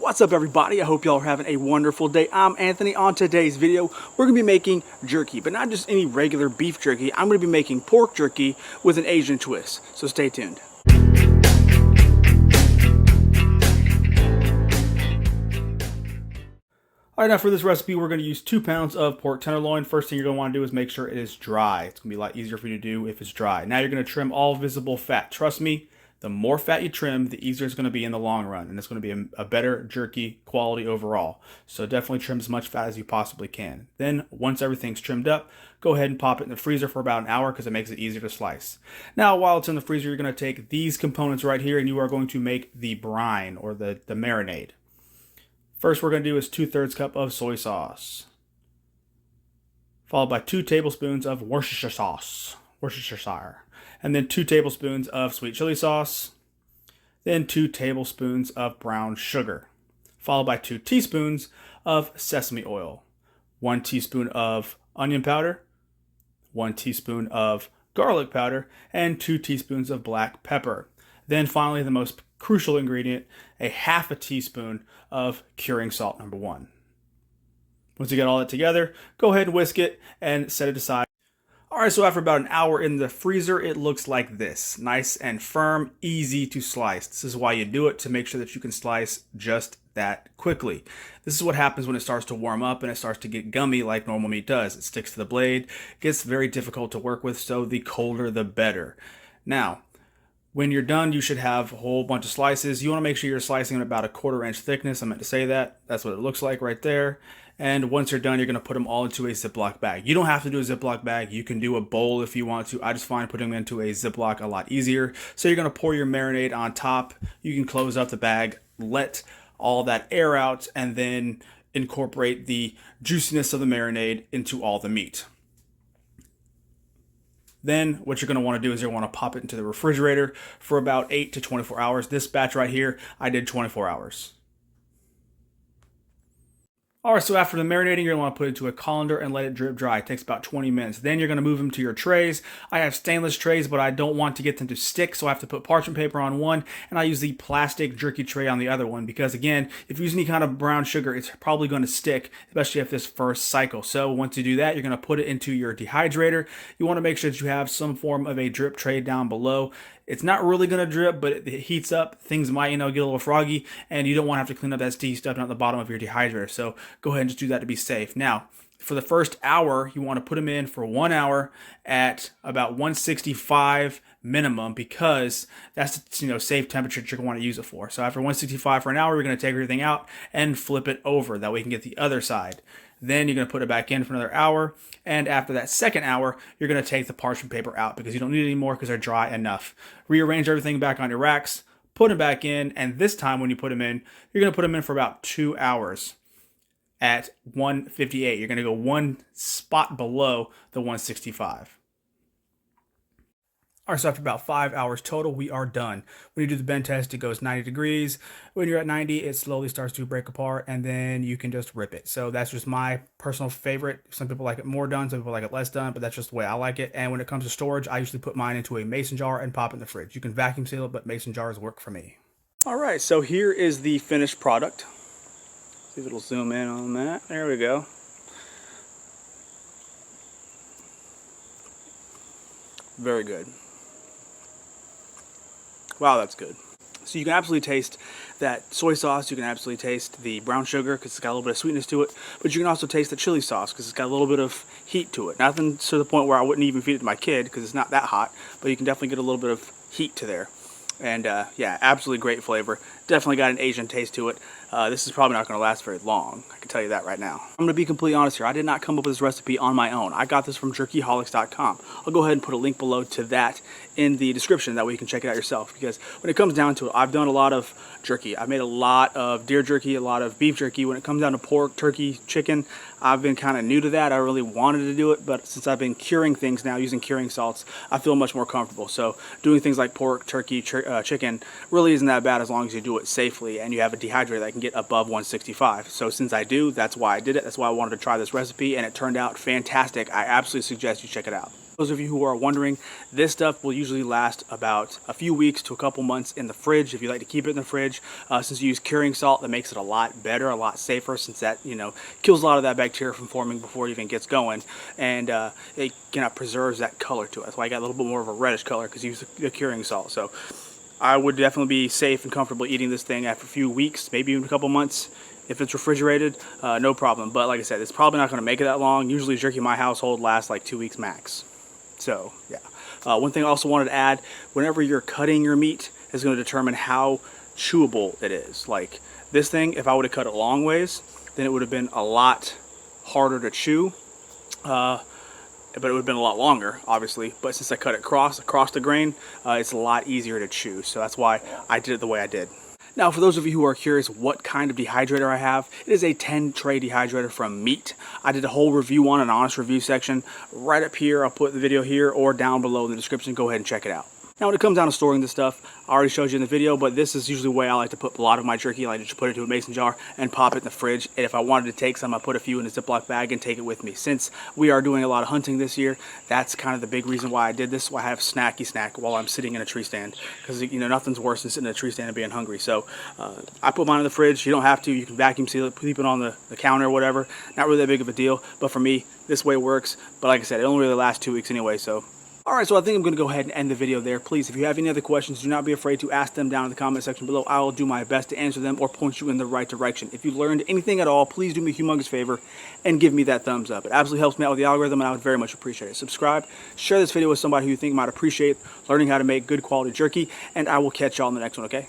What's up, everybody? I hope y'all are having a wonderful day. I'm Anthony. On today's video, we're going to be making jerky, but not just any regular beef jerky. I'm going to be making pork jerky with an Asian twist, so stay tuned. Alright, now for this recipe, we're going to use 2 pounds of pork tenderloin. First thing you're going to want to do is make sure it is dry. It's going to be a lot easier for you to do if it's dry. Now you're going to trim all visible fat. Trust me, the more fat you trim, the easier it's going to be in the long run. And it's going to be a better jerky quality overall. So definitely trim as much fat as you possibly can. Then, once everything's trimmed up, go ahead and pop it in the freezer for about an hour because it makes it easier to slice. Now, while it's in the freezer, you're going to take these components right here and you are going to make the brine or the marinade. First, we're going to do is 2/3 cup of soy sauce, followed by 2 tablespoons of Worcestershire, and then 2 tablespoons of sweet chili sauce, then 2 tablespoons of brown sugar, followed by 2 teaspoons of sesame oil, 1 teaspoon of onion powder, 1 teaspoon of garlic powder, and 2 teaspoons of black pepper. Then finally, the most crucial ingredient, a half a teaspoon of curing salt number 1. Once you get all that together, go ahead and whisk it and set it aside. Alright, so after about an hour in the freezer, it looks like this. Nice and firm, easy to slice. This is why you do it, to make sure that you can slice just that quickly. This is what happens when it starts to warm up and it starts to get gummy like normal meat does. It sticks to the blade, gets very difficult to work with, so the colder the better. Now, when you're done, you should have a whole bunch of slices. You want to make sure you're slicing at about a 1/4 inch thickness. I meant to say that. That's what it looks like right there. And once you're done, you're going to put them all into a Ziploc bag. You don't have to do a Ziploc bag. You can do a bowl if you want to. I just find putting them into a Ziploc a lot easier. So you're going to pour your marinade on top. You can close up the bag, let all that air out, and then incorporate the juiciness of the marinade into all the meat. Then what you're going to want to do is you're going to want to pop it into the refrigerator for about 8 to 24 hours. This batch right here, I did 24 hours. Alright, so after the marinating, you're going to want to put it into a colander and let it drip dry. It takes about 20 minutes. Then you're going to move them to your trays. I have stainless trays, but I don't want to get them to stick, so I have to put parchment paper on one, and I use the plastic jerky tray on the other one, because again, if you use any kind of brown sugar, it's probably going to stick, especially if this first cycle. So once you do that, you're going to put it into your dehydrator. You want to make sure that you have some form of a drip tray down below. It's not really going to drip, but it heats up. Things might, get a little froggy, and you don't want to have to clean up that sticky stuff down at the bottom of your dehydrator. So go ahead and just do that to be safe. Now, for the first hour, you want to put them in for 1 hour at about 165 minimum, because that's the safe temperature that you're going to want to use it for. So after 165 for an hour, we're going to take everything out and flip it over. That way you can get the other side. Then you're going to put it back in for another hour. And after that second hour, you're going to take the parchment paper out because you don't need it anymore because they're dry enough. Rearrange everything back on your racks, put them back in, and this time when you put them in, you're going to put them in for about 2 hours at 158. You're going to go one spot below the 165. Alright, so after about 5 hours total, we are done. When you do the bend test, it goes 90 degrees. When you're at 90, it slowly starts to break apart, and then you can just rip it. So that's just my personal favorite. Some people like it more done, some people like it less done, but that's just the way I like it. And when it comes to storage, I usually put mine into a mason jar and pop it in the fridge. You can vacuum seal it, but mason jars work for me. Alright, so here is the finished product. See if it'll zoom in on that. There we go. Very good. Wow, that's good. So you can absolutely taste that soy sauce, you can absolutely taste the brown sugar because it's got a little bit of sweetness to it, but you can also taste the chili sauce because it's got a little bit of heat to it. Nothing to the point where I wouldn't even feed it to my kid because it's not that hot, but you can definitely get a little bit of heat to there. And yeah, absolutely great flavor. Definitely got an Asian taste to it. This is probably not going to last very long. I can tell you that right now. I'm going to be completely honest here. I did not come up with this recipe on my own. I got this from jerkyholics.com. I'll go ahead and put a link below to that in the description. That way you can check it out yourself. Because when it comes down to it, I've done a lot of jerky. I've made a lot of deer jerky, a lot of beef jerky. When it comes down to pork, turkey, chicken, I've been kind of new to that. I really wanted to do it, but since I've been curing things now, using curing salts, I feel much more comfortable. So doing things like pork, turkey, chicken really isn't that bad as long as you do it safely and you have a dehydrator that can get above 165. So since I do, that's why I did it. That's why I wanted to try this recipe, and it turned out fantastic. I absolutely suggest you check it out. Those of you who are wondering, this stuff will usually last about a few weeks to a couple months in the fridge if you like to keep it in the fridge. Since you use curing salt, that makes it a lot better, a lot safer, since that, kills a lot of that bacteria from forming before it even gets going, and it preserves that color to it. That's why I got a little bit more of a reddish color, because you use the curing salt. So I would definitely be safe and comfortable eating this thing after a few weeks, maybe even a couple months. If it's refrigerated, no problem. But like I said, it's probably not going to make it that long. Usually jerky in my household lasts like 2 weeks max. So, yeah. One thing I also wanted to add, whenever you're cutting your meat, is going to determine how chewable it is. Like this thing, if I would have cut it long ways, then it would have been a lot harder to chew. But it would have been a lot longer, obviously. But since I cut it across the grain, it's a lot easier to chew. So that's why I did it the way I did. Now, for those of you who are curious what kind of dehydrator I have, it is a 10-tray dehydrator from Meat. I did a whole review on an honest review section right up here. I'll put the video here or down below in the description. Go ahead and check it out. Now, when it comes down to storing this stuff, I already showed you in the video, but this is usually the way I like to put a lot of my jerky. I like to just put it into a mason jar and pop it in the fridge. And if I wanted to take some, I put a few in a Ziploc bag and take it with me. Since we are doing a lot of hunting this year, that's kind of the big reason why I did this. Why I have snacky snack while I'm sitting in a tree stand. Because, nothing's worse than sitting in a tree stand and being hungry. So I put mine in the fridge. You don't have to. You can vacuum seal it, keep it on the counter or whatever. Not really that big of a deal. But for me, this way works. But like I said, it only really lasts 2 weeks anyway, so... Alright, so I think I'm going to go ahead and end the video there. Please, if you have any other questions, do not be afraid to ask them down in the comment section below. I will do my best to answer them or point you in the right direction. If you learned anything at all, please do me a humongous favor and give me that thumbs up. It absolutely helps me out with the algorithm, and I would very much appreciate it. Subscribe, share this video with somebody who you think might appreciate learning how to make good quality jerky, and I will catch y'all in the next one, okay?